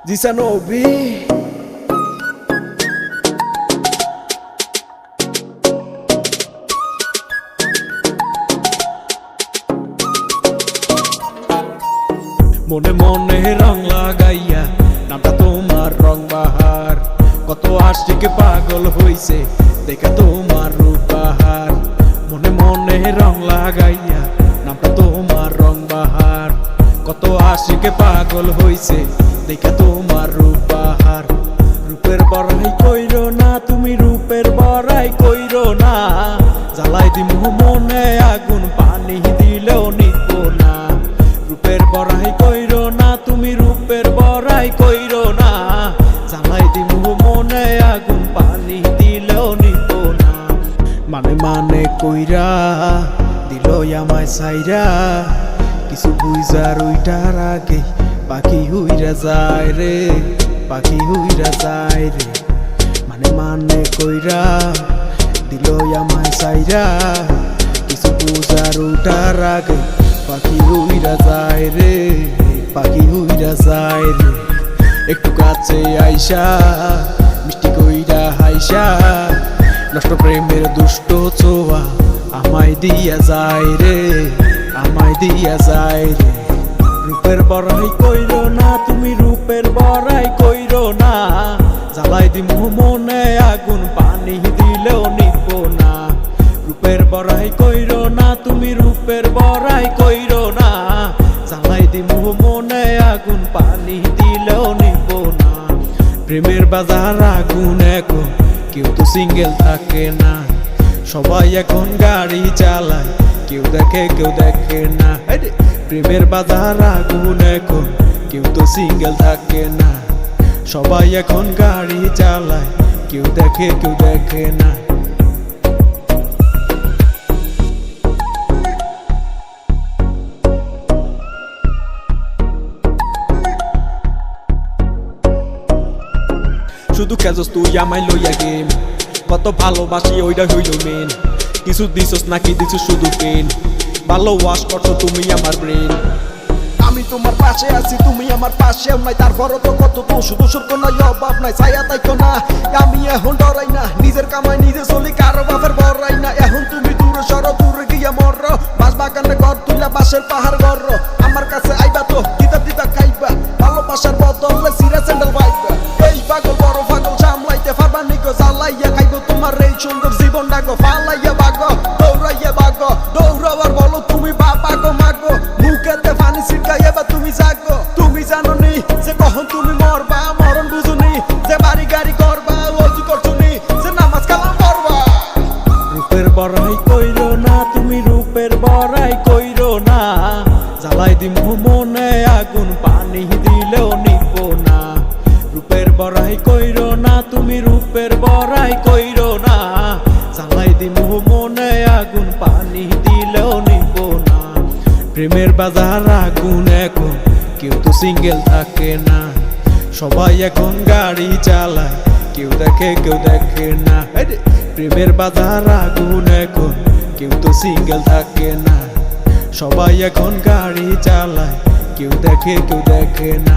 Zisanobi মনে মনে রং লাগাইয়া নামটা তোমার রং বাহার কত আশিক পাগল হইছে দেখা তোমার রূপ বাহার মনে মনে রং লাগাইয়া নামটা তোমার রং বাহার কত আশিক পাগল হইছে দেখা তোমার রূপ বাহার রূপের বড়াই কইরো না তুমি রূপের বড়াই কইরো না জ্বালাই দিমু মনে আগুন পানি দিলেও নিকো না রূপের বড়াই কইরো না তুমি রূপের বড়াই কইরো না জ্বালাই দিমু মনে আগুন পানি দিলেও নিকো না মানে মানে কইরা দিল আমায় সাইরা কিছু বুঝার ওইটার আগে পাখি হুইরা যায় রে পাখি হুইরা যায় রে মানে মানে কইরা দিল আমায় সাইরা কিছু বুঝার ওইটার আগে পাখি হুইরা যায় রে পাখি হুইরা যায় রে একটু কাছে আইসা মিষ্টি কইরা হাইসা নষ্ট প্রেমের দুষ্ট ছোঁয়া আমায় দিয়া যায় রে আমায় দিয়া যায় রে রূপের বড়াই কইরো না তুমি রূপের বড়াই কইরো না জ্বালাই দিমু মনে আগুন পানি দিলেও নিকো না রূপের বড়াই কইরো না তুমি রূপের বড়াই কইরো না জ্বালাই দিমু মনে আগুন পানি দিলেও নিকো না প্রেমের বাজার আগুন এখন কেউ তো সিঙ্গেল থাকে না সবাই এখন গাড়ি চালায় কেউ দেখে না প্রেমের বাজার আগুন এখন কেউ তো সিঙ্গেল থাকে না সবাই এখন গাড়ি চালায় কেউ দেখে না শুধু খেলছস তুই আমায় লইয়া গেম কত ভালোবাসি ওইটা হইল মেন কিছু দিছস নাকি দিছস শুধু পেন ভালো ওয়াশ করছো তুমি আমার ব্রেন আমি তোমার পাশে আছি তুমি আমার পাশেও নাই তারপরও তো কত দোষর কোনো অভাব নাই ছায়া তাইতো না আমি এখন ডরাই না নিজের কামাই নিজে চলি কারো বাপের বড়াই না এখন তুমি দূরে সরো দূরে গিয়া মর বাস বাগানে ঘর তুলে বাসের পাহাড় ঘর আমার কাছে আইবা তো দিতা খাইবা ভালোবাসার বদলে সিরা স্যান্ডেল পাইবা এই পাগল বড় পাগল সামলাইতে পারবা নিগো জ্বালাইয়া খাইবো তোমার এই সুন্দর জীবনটা গো ফালাইয়া বাগো দৌড়াইয়া বাগো দৌড়াবার বলো তুমি বাবা গো মাগো মুখেতে পানি ছিটকাই এবার তুমি জাগো তুমি জানো নি যে কখন তুমি মরবা মরণ বুঝুনি যে বাড়ি গাড়ি করবা ওযু করছুনি যে নামাজ কালাম পড়বা রূপের বড়াই কইরো না তুমি রূপের বড়াই কইরো না জ্বালাই দিমু মনে আগুন পানি দিলেও নিকো না রূপের বড়াই কইরো না তুমি রূপের বড়াই কইরো না জ্বালাই দিমু মনে আগুন পানি দিলেও নিকো না প্রেমের বাজার আগুন এখন কেউ তো সিঙ্গেল থাকে না সবাই এখন গাড়ি চালায় কেউ দেখে না প্রেমের বাজার আগুন এখন কেউ তো সিঙ্গেল থাকে না সবাই এখন গাড়ি চালায় কেউ দেখে না